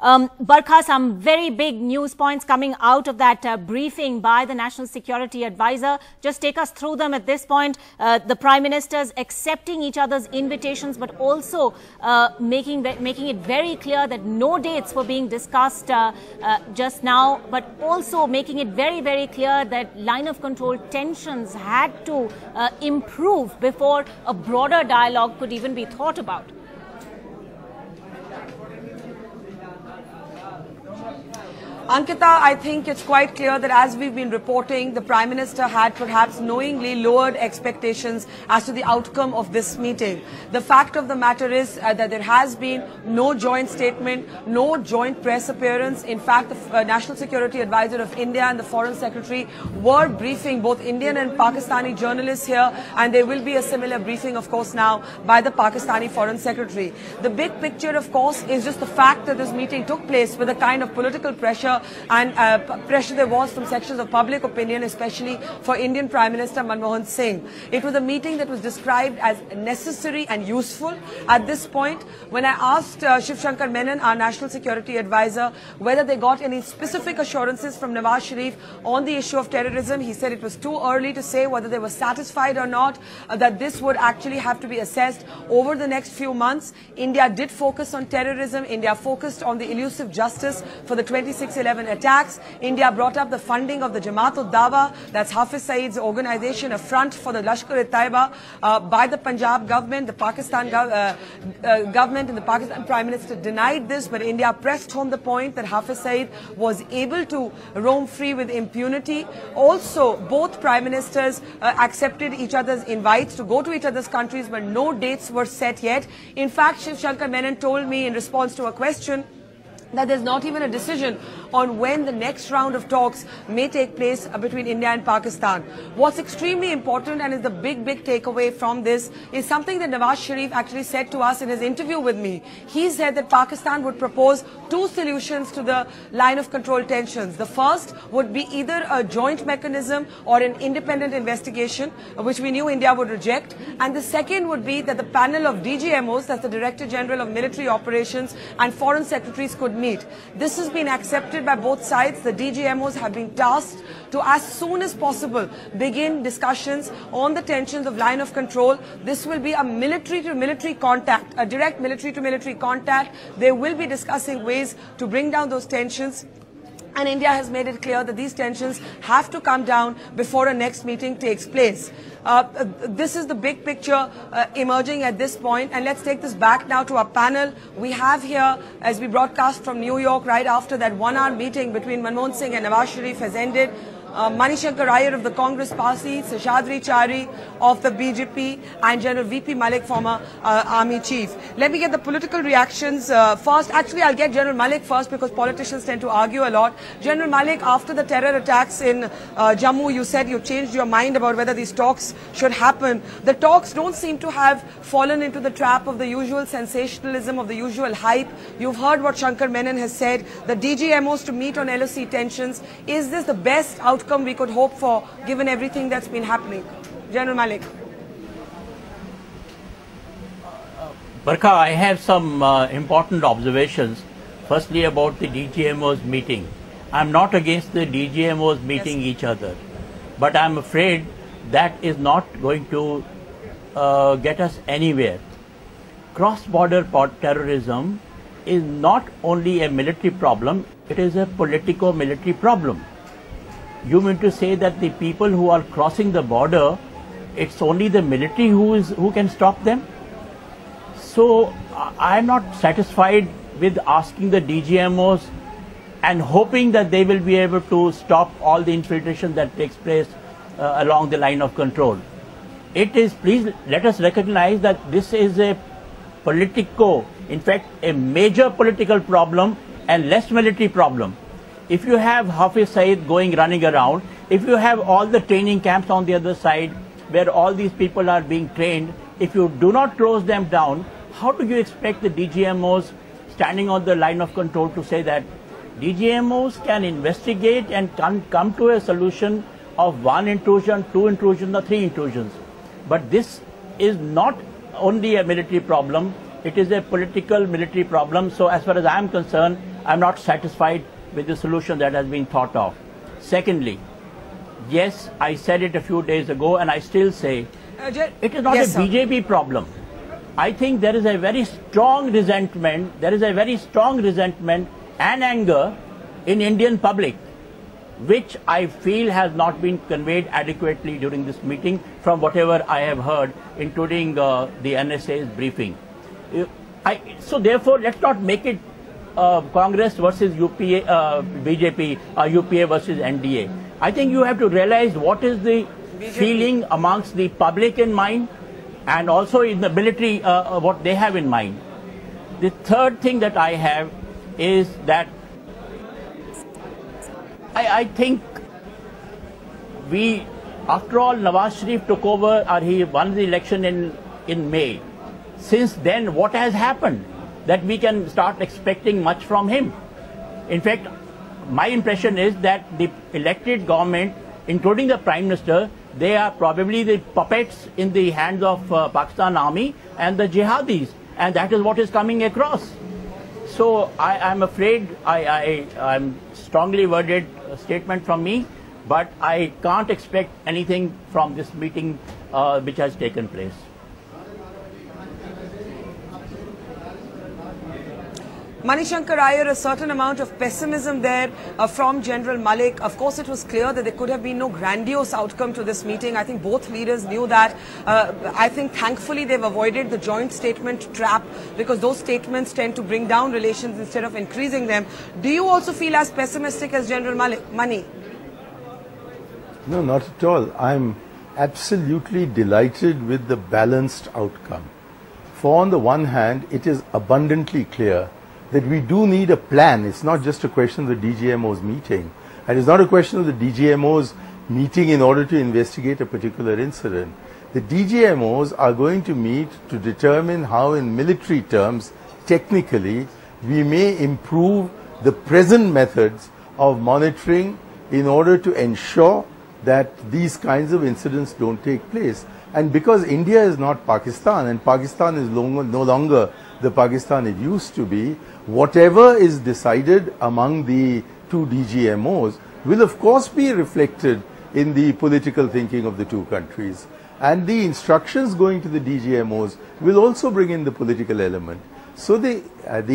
Barkha, some very big news points coming out of that briefing by the National Security Advisor. Just take us through them at this point. The Prime Ministers accepting each other's invitations, but also making it very clear that no dates were being discussed just now, but also making it very, very clear that line of control tensions had to improve before a broader dialogue could even be thought about. Ankita, I think it's quite clear that as we've been reporting, the Prime Minister had perhaps knowingly lowered expectations as to the outcome of this meeting. The fact of the matter is that there has been no joint statement, no joint press appearance. In fact, the National Security Advisor of India and the Foreign Secretary were briefing both Indian and Pakistani journalists here, and there will be a similar briefing, of course, now by the Pakistani Foreign Secretary. The big picture, of course, is just the fact that this meeting took place with a kind of political pressure and pressure there was from sections of public opinion, especially for Indian Prime Minister Manmohan Singh. It was a meeting that was described as necessary and useful at this point. When I asked Shiv Shankar Menon, our National Security Advisor, whether they got any specific assurances from Nawaz Sharif on the issue of terrorism, he said it was too early to say whether they were satisfied or not, that this would actually have to be assessed over the next few months. India did focus on terrorism. India focused on the elusive justice for the 26/11 attacks. India brought up the funding of the Jamaat-ud-Dawa, that's Hafiz Saeed's organization, a front for the Lashkar-e-Taiba by the Punjab government. The Pakistan government and the Pakistan Prime Minister denied this, but India pressed home the point that Hafiz Saeed was able to roam free with impunity. Also, both Prime Ministers accepted each other's invites to go to each other's countries, but no dates were set yet. In fact, Shiv Shankar Menon told me in response to a question that there's not even a decision on when the next round of talks may take place between India and Pakistan. What's extremely important and is the big takeaway from this is something that Nawaz Sharif actually said to us in his interview with me. He said that Pakistan would propose two solutions to the line of control tensions. The first would be either a joint mechanism or an independent investigation, which we knew India would reject. And the second would be that the panel of DGMOs, that's the Director General of Military Operations, and Foreign Secretaries could meet. This has been accepted by both sides. The DGMOs have been tasked to, as soon as possible, begin discussions on the tensions of line of control. This will be a military-to-military contact, a direct military-to-military contact. They will be discussing ways to bring down those tensions. And India has made it clear that these tensions have to come down before a next meeting takes place. This is the big picture emerging at this point. And let's take this back now to our panel. We have here, as we broadcast from New York, right after that 1-hour meeting between Manmohan Singh and Nawaz Sharif has ended, Manishankar Iyer of the Congress Party, Seshadri Chari of the BJP, and General VP Malik, former Army Chief. Let me get the political reactions first. Actually, I'll get General Malik first because politicians tend to argue a lot. General Malik, after the terror attacks in Jammu, you said you changed your mind about whether these talks should happen. The talks don't seem to have fallen into the trap of the usual sensationalism, of the usual hype. You've heard what Shankar Menon has said. The DGMOs to meet on LoC tensions. Is this the best outcome we could hope for, given everything that's been happening? General Malik. Barkha, I have some important observations. Firstly, about the DGMOs meeting. I'm not against the DGMOs meeting each other, but I'm afraid that is not going to get us anywhere. Cross-border terrorism is not only a military problem, it is a politico-military problem. You mean to say that the people who are crossing the border, it's only the military who can stop them? So I'm not satisfied with asking the DGMOs and hoping that they will be able to stop all the infiltration that takes place along the line of control. It is, please let us recognize that this is a politico, in fact a major political problem and less military problem. If you have Hafiz Saeed running around, if you have all the training camps on the other side where all these people are being trained, if you do not close them down, how do you expect the DGMOs standing on the line of control to say that DGMOs can investigate and can come to a solution of 1 intrusion, 2 intrusions or 3 intrusions? But this is not only a military problem, it is a political military problem. So as far as I am concerned, I'm not satisfied with the solution that has been thought of. Secondly, yes, I said it a few days ago and I still say, it is not a BJP problem. I think there is a very strong resentment, and anger in Indian public, which I feel has not been conveyed adequately during this meeting from whatever I have heard, including the NSA's briefing. So therefore, let's not make it Congress versus BJP, UPA versus NDA. I think you have to realize what is the feeling amongst the public in mind, and also in the military, what they have in mind. The third thing that I have is that I think after all, Nawaz Sharif took over, or he won the election in May. Since then, what has happened that we can start expecting much from him? In fact, my impression is that the elected government, including the Prime Minister, they are probably the puppets in the hands of Pakistan Army and the jihadis, and that is what is coming across. So I'm afraid I'm strongly worded statement from me, but I can't expect anything from this meeting which has taken place. Manishankar Iyer, a certain amount of pessimism there from General Malik. Of course, it was clear that there could have been no grandiose outcome to this meeting. I think both leaders knew that. I think thankfully they've avoided the joint statement trap, because those statements tend to bring down relations instead of increasing them. Do you also feel as pessimistic as General Mani? No, not at all. I'm absolutely delighted with the balanced outcome. For on the one hand, it is abundantly clear that we do need a plan. It's not just a question of the DGMOs meeting. And it's not a question of the DGMOs meeting in order to investigate a particular incident. The DGMOs are going to meet to determine how, in military terms, technically, we may improve the present methods of monitoring in order to ensure that these kinds of incidents don't take place. And because India is not Pakistan, and Pakistan is no longer the Pakistan it used to be, whatever is decided among the two DGMOs will of course be reflected in the political thinking of the two countries. And the instructions going to the DGMOs will also bring in the political element. So the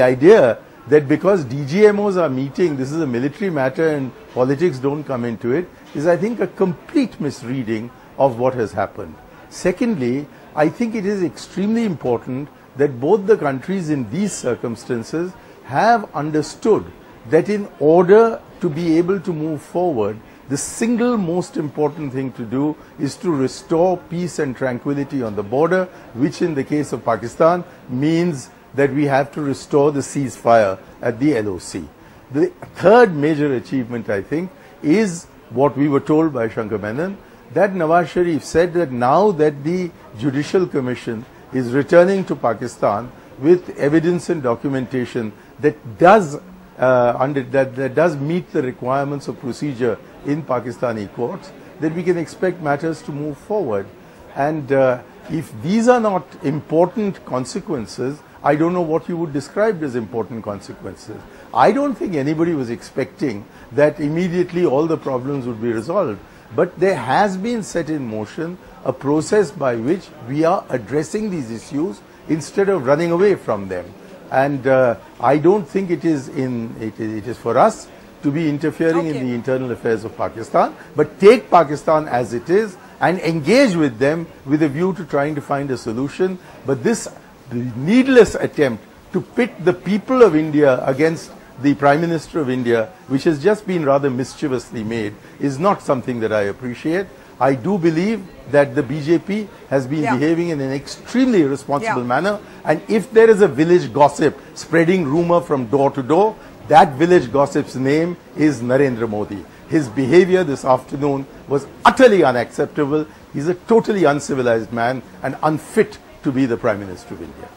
idea that because DGMOs are meeting, this is a military matter and politics don't come into it, is I think a complete misreading of what has happened. Secondly, I think it is extremely important that both the countries in these circumstances have understood that in order to be able to move forward, the single most important thing to do is to restore peace and tranquility on the border, which in the case of Pakistan means that we have to restore the ceasefire at the LoC. The third major achievement, I think, is what we were told by Shankar Menon, that Nawaz Sharif said that now that the Judicial Commission is returning to Pakistan with evidence and documentation that does meet the requirements of procedure in Pakistani courts, that we can expect matters to move forward. And if these are not important consequences, I don't know what you would describe as important consequences. I don't think anybody was expecting that immediately all the problems would be resolved. But there has been set in motion a process by which we are addressing these issues instead of running away from them. And I don't think it is for us to be interfering in the internal affairs of Pakistan, but take Pakistan as it is and engage with them with a view to trying to find a solution. But this needless attempt to pit the people of India against the Prime Minister of India, which has just been rather mischievously made, is not something that I appreciate. I do believe that the BJP has been behaving in an extremely irresponsible manner, and if there is a village gossip spreading rumor from door to door, that village gossip's name is Narendra Modi. His behavior this afternoon was utterly unacceptable. He's a totally uncivilized man and unfit to be the Prime Minister of India.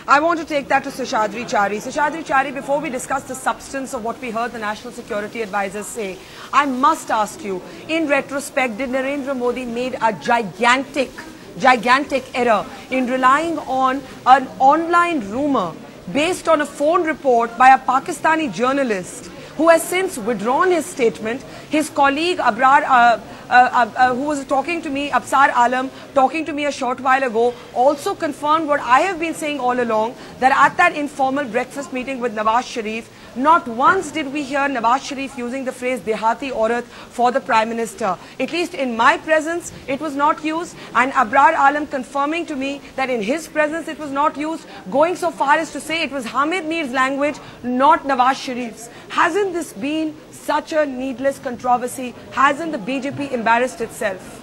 I want to take that to Seshadri Chari. Seshadri Chari, before we discuss the substance of what we heard the National Security Advisors say, I must ask you, in retrospect, did Narendra Modi made a gigantic gigantic error in relying on an online rumor based on a phone report by a Pakistani journalist who has since withdrawn his statement. His colleague who was talking to me, Absar Alam, talking to me a short while ago, also confirmed what I have been saying all along, that at that informal breakfast meeting with Nawaz Sharif, not once did we hear Nawaz Sharif using the phrase Dehati Aurat for the Prime Minister. At least in my presence, it was not used, and Abrar Alam confirming to me that in his presence it was not used, going so far as to say it was Hamid Mir's language, not Nawaz Sharif's. Hasn't this been such a needless controversy? Hasn't the BJP embarrassed itself?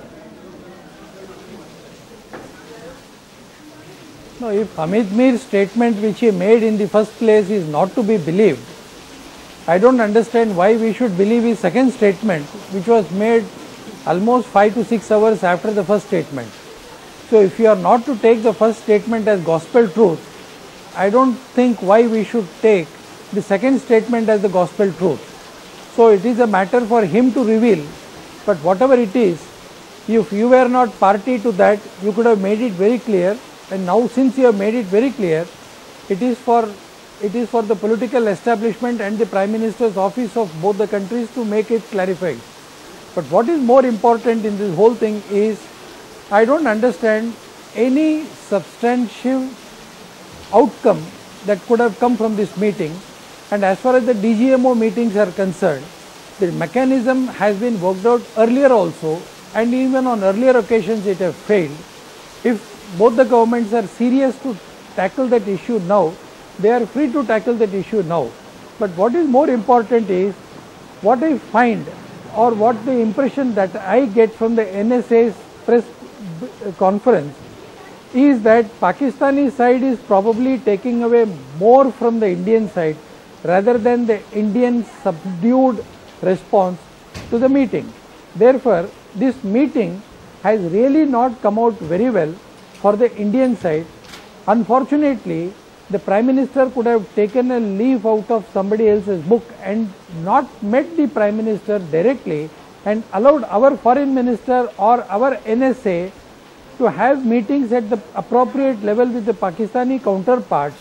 No, if Hamid Mir's statement which he made in the first place is not to be believed, I don't understand why we should believe his second statement, which was made almost 5 to 6 hours after the first statement. So if you are not to take the first statement as gospel truth, I don't think why we should take the second statement as the gospel truth. So it is a matter for him to reveal, but whatever it is, if you were not party to that, you could have made it very clear, and now since you have made it very clear, it is for the political establishment and the Prime Minister's office of both the countries to make it clarified. But what is more important in this whole thing is, I don't understand any substantive outcome that could have come from this meeting. And as far as the DGMO meetings are concerned, the mechanism has been worked out earlier also, and even on earlier occasions it has failed. If both the governments are serious to tackle that issue now, they are free to tackle that issue now. But what is more important is, what I find, or what the impression that I get from the NSA's press conference, is that Pakistani side is probably taking away more from the Indian side rather than the Indian subdued response to the meeting. Therefore, this meeting has really not come out very well for the Indian side. Unfortunately, the Prime Minister could have taken a leaf out of somebody else's book and not met the Prime Minister directly and allowed our Foreign Minister or our NSA to have meetings at the appropriate level with the Pakistani counterparts.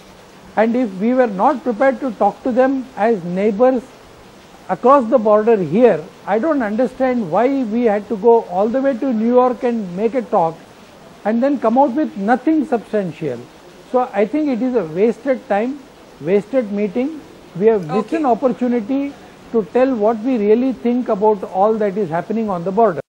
And if we were not prepared to talk to them as neighbors across the border here, I don't understand why we had to go all the way to New York and make a talk and then come out with nothing substantial. So I think it is a wasted time, wasted meeting. We have missed an opportunity to tell what we really think about all that is happening on the border.